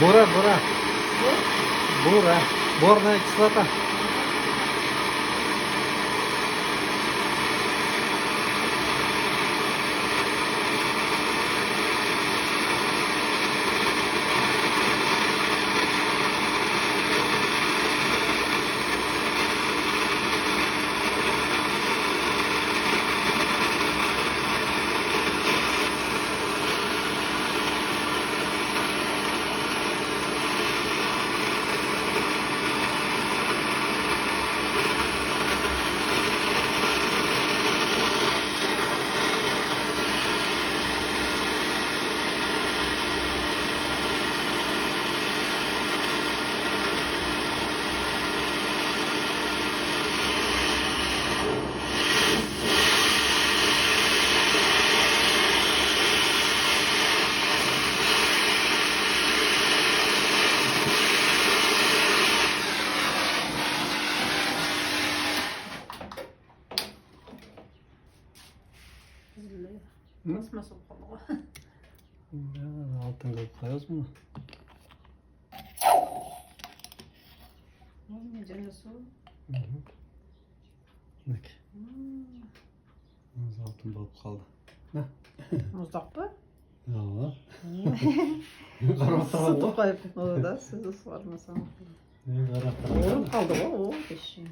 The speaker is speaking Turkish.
Bora, bora. Bora. Борная кислота. Basma sokağa. Ya, altın kalıp koyuyoruz mu? Ne canı su? Hı hı. Bak. Az altın balık kaldı. Ne? Muzdak mı? Ya. Su da kayıp orada. Siz ısmarmasanız. Ne kadar Oğlum kaldı o. O eşi.